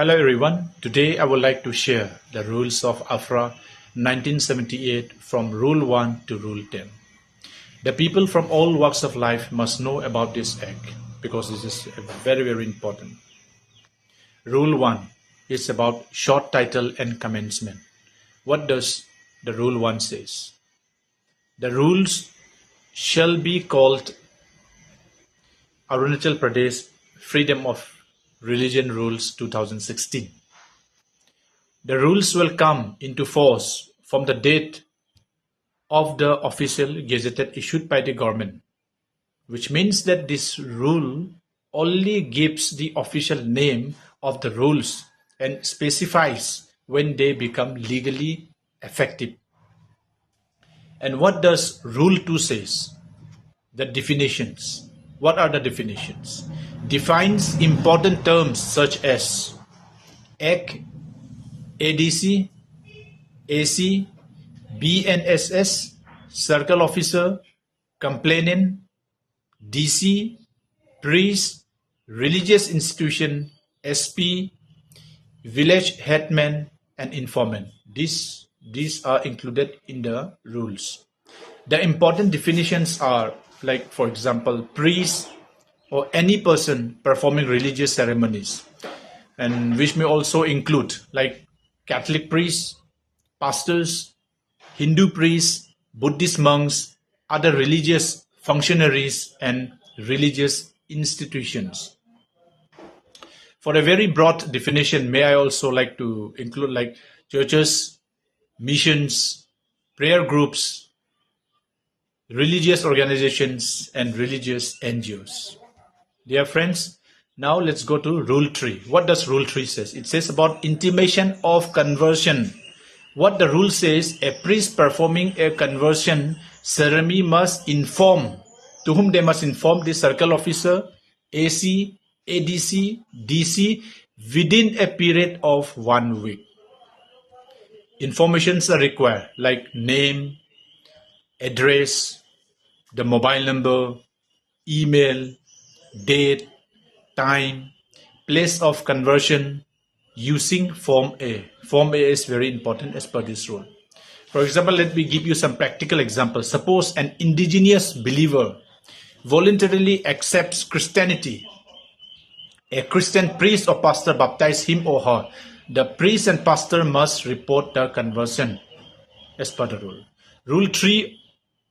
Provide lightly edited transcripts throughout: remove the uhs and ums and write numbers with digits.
Hello everyone, today I would like to share the rules of AFRA 1978 from Rule 1 to Rule 10. The people from all walks of life must know about this act because this is very important. Rule 1 is about short title and commencement. What does the Rule 1 says? The rules shall be called Arunachal Pradesh Freedom of Religion Rules 2016. The rules will come into force from the date of the official gazetted issued by the government, which means that this rule only gives the official name of the rules and specifies when they become legally effective. And what does Rule 2 says? The definitions. What are the definitions? Defines important terms such as AC, ADC, AC, BNSS, circle officer, complainant, DC, priest, religious institution, SP, village headman, and informant. These are included in the rules. The important definitions are, like for example, priest or any person performing religious ceremonies, and which may also include like Catholic priests, pastors, Hindu priests, Buddhist monks, other religious functionaries, and religious institutions. For a very broad definition, may I also like to include like churches, missions, prayer groups, religious organizations, and religious NGOs. Dear friends, now let's go to Rule 3. What does Rule 3 says? It says about intimation of conversion. What the rule says, a priest performing a conversion ceremony must inform, to whom they must inform the circle officer, AC, ADC, DC within a period of 1 week. Informations are required like name, address, the mobile number, email, date, time, place of conversion, using Form A. Form A is very important as per this rule. For example, let me give you some practical examples. Suppose an indigenous believer voluntarily accepts Christianity. A Christian priest or pastor baptize him or her. The priest and pastor must report the conversion as per the rule. Rule 3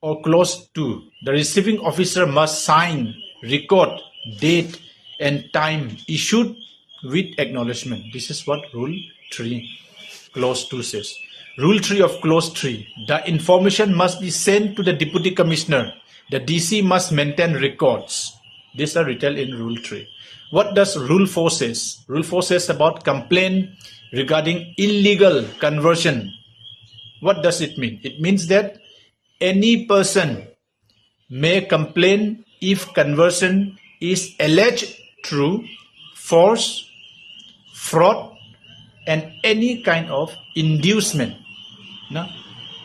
or Clause 2. The receiving officer must sign, record, date, and time issued with acknowledgement. This is what Rule 3 Clause 2 says. Rule 3 of Clause 3. The information must be sent to the Deputy Commissioner. The DC must maintain records. These are written in Rule 3. What does Rule 4 says? Rule 4 says about complaint regarding illegal conversion. What does it mean? It means that any person may complain if conversion is alleged true, force, fraud, and any kind of inducement. No?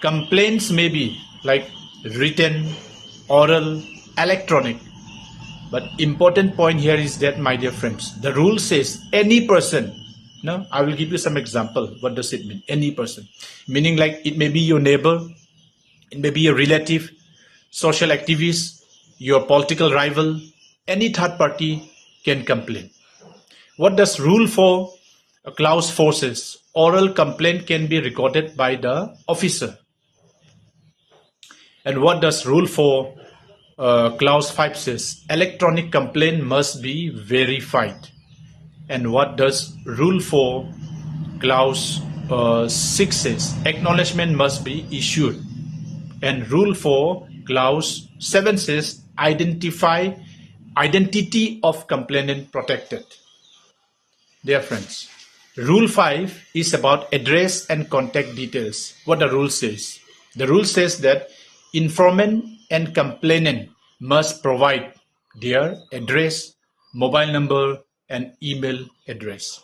Complaints may be like written, oral, electronic. But important point here is that, my dear friends, the rule says any person. No, I will give you some example. What does it mean? Any person. Meaning like it may be your neighbor, it may be your relative, social activist, your political rival, any third party can complain. What does Rule 4, Clause 4 says? Oral complaint can be recorded by the officer. And what does Rule 4, Clause 5 says? Electronic complaint must be verified. And what does Rule 4, Clause 6 says? Acknowledgement must be issued. And Rule 4, Clause 7 says identity of complainant protected. Dear friends, Rule 5 is about address and contact details. What the rule says? The rule says that informant and complainant must provide their address, mobile number, and email address.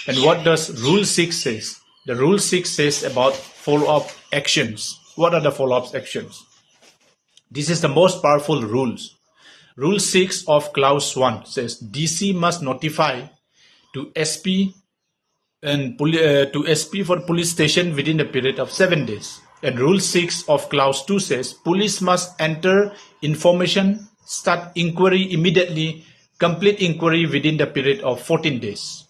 And what does Rule 6 says? The Rule 6 says about follow-up actions. What are the follow-up actions? This is the most powerful rules. Rule 6 of Clause 1 says DC must notify to SP, and to SP for police station within a period of 7 days. And Rule 6 of Clause 2 says police must enter information, start inquiry immediately, complete inquiry within the period of 14 days.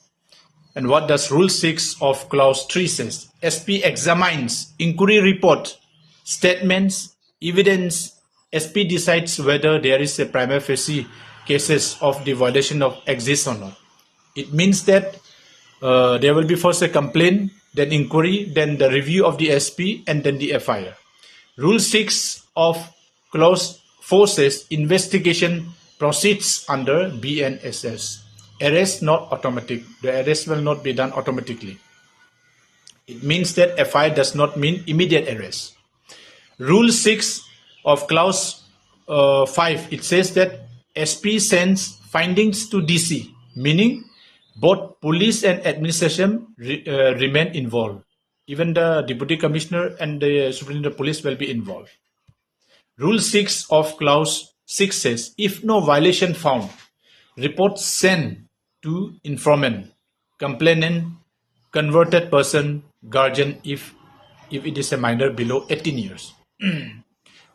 And what does Rule 6 of Clause 3 says? SP examines inquiry report, statements, evidence. SP decides whether there is a prima facie cases of the violation of exists or not. It means that there will be first a complaint, then inquiry, then the review of the SP, and then the FIR. Rule 6 of Clause 4 says investigation proceeds under BNSS. Arrest not automatic. The arrest will not be done automatically. It means that FIR does not mean immediate arrest. Rule 6 of Clause 5, it says that SP sends findings to DC, meaning both police and administration remain involved. Even the Deputy Commissioner and the Superintendent of Police will be involved. Rule 6 of Clause 6 says, if no violation found, report sent to informant, complainant, converted person, guardian if it is a minor below 18 years.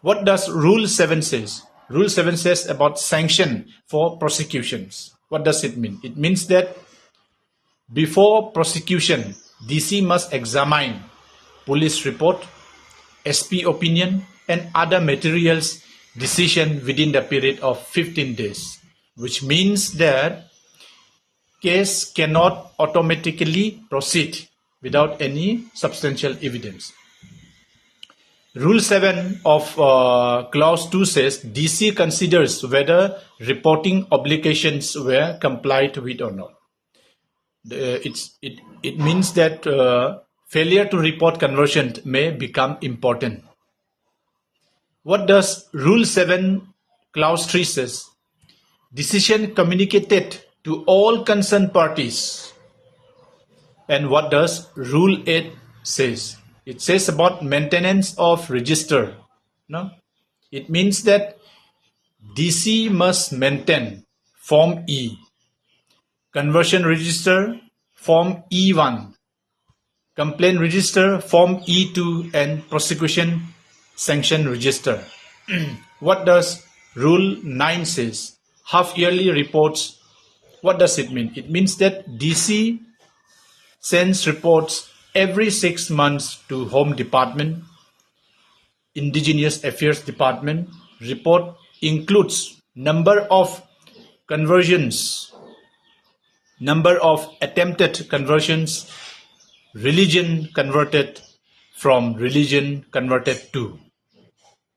What does Rule 7 says? Rule 7 says about sanction for prosecutions. What does it mean? It means that before prosecution, DC must examine police report, SP opinion, and other materials decision within the period of 15 days, which means that case cannot automatically proceed without any substantial evidence. Rule 7 of Clause 2 says DC considers whether reporting obligations were complied with or not. It means that failure to report conversion may become important. What does Rule 7 Clause 3 says? Decision communicated to all concerned parties. And what does Rule 8 says? It says about maintenance of register. No? It means that DC must maintain Form E, Conversion Register, Form E1, Complaint Register, Form E2, and Prosecution Sanction Register. What does Rule 9 says? Half-yearly reports. What does it mean? It means that DC sends reports every 6 months to Home Department, Indigenous Affairs Department. Report includes number of conversions, number of attempted conversions, religion converted from religion converted to.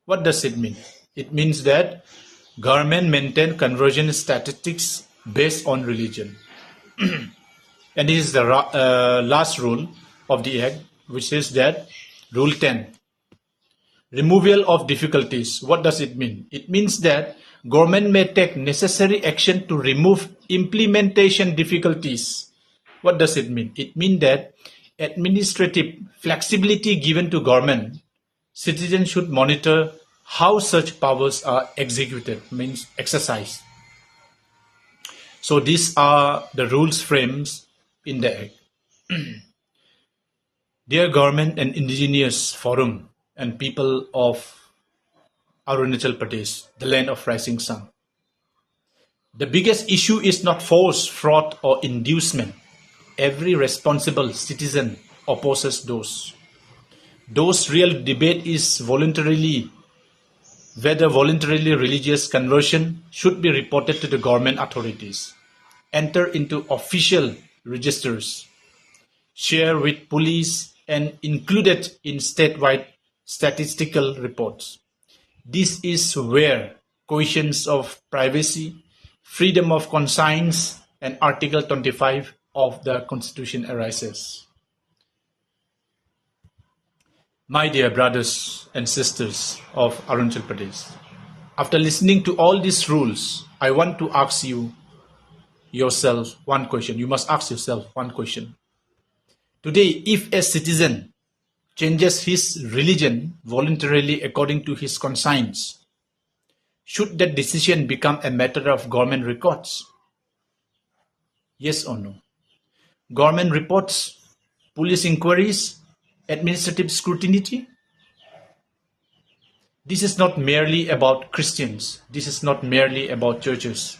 What does it mean? It means that government maintain conversion statistics based on religion. And this is the last rule of the Act, which is that Rule 10. Removal of difficulties. What does it mean? It means that government may take necessary action to remove implementation difficulties. What does it mean? It means that administrative flexibility given to government, citizens should monitor how such powers are executed, means exercised. So these are the rules frames in the Act. Dear Government and Indigenous Forum and people of Arunachal Pradesh, the land of rising sun. The biggest issue is not force, fraud, or inducement. Every responsible citizen opposes those. Those real debate is whether voluntarily religious conversion should be reported to the government authorities, enter into official registers, share with police, and included in statewide statistical reports. This is where questions of privacy, freedom of conscience, and Article 25 of the Constitution arises. My dear brothers and sisters of Arunachal Pradesh, after listening to all these rules, I want to ask yourself one question. You must ask yourself one question. Today, if a citizen changes his religion voluntarily according to his conscience, should that decision become a matter of government records? Yes or no? government reports, police inquiries, administrative scrutiny. This is not merely about Christians. This is not merely about churches.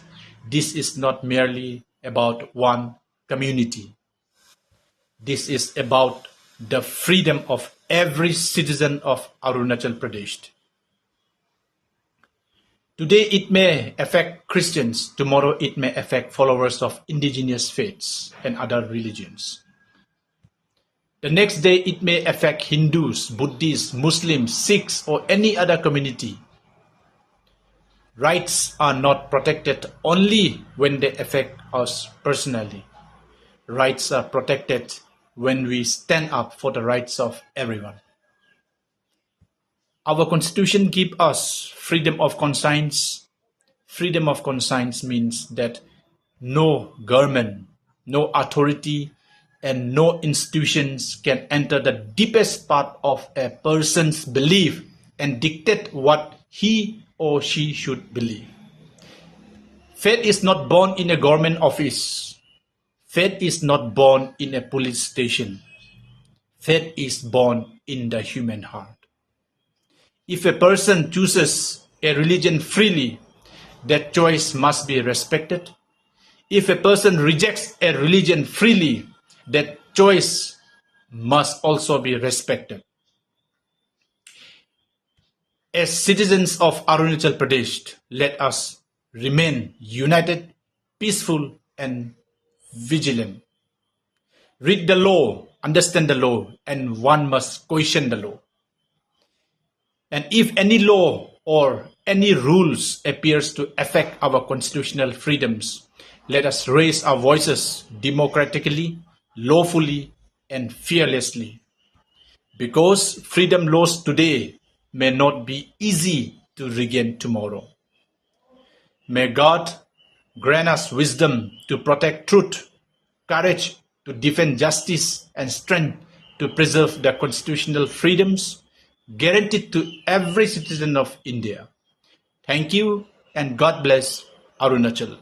This is not merely about one community. This is about the freedom of every citizen of Arunachal Pradesh. Today it may affect Christians, tomorrow it may affect followers of indigenous faiths and other religions. The next day it may affect Hindus, Buddhists, Muslims, Sikhs or any other community. Rights are not protected only when they affect us personally. Rights are protected when we stand up for the rights of everyone. Our constitution gives us freedom of conscience. Freedom of conscience means that no government, no authority, and no institutions can enter the deepest part of a person's belief and dictate what he or she should believe. Faith is not born in a government office. Faith is not born in a police station. Faith is born in the human heart. If a person chooses a religion freely, that choice must be respected. If a person rejects a religion freely, that choice must also be respected. As citizens of Arunachal Pradesh, let us remain united, peaceful, and vigilant. Read the law, understand the law, and one must question the law. And if any law or any rules appears to affect our constitutional freedoms, let us raise our voices democratically, lawfully, and fearlessly. Because freedom lost today may not be easy to regain tomorrow. May God grant us wisdom to protect truth, courage to defend justice, and strength to preserve the constitutional freedoms guaranteed to every citizen of India. Thank you and God bless Arunachal.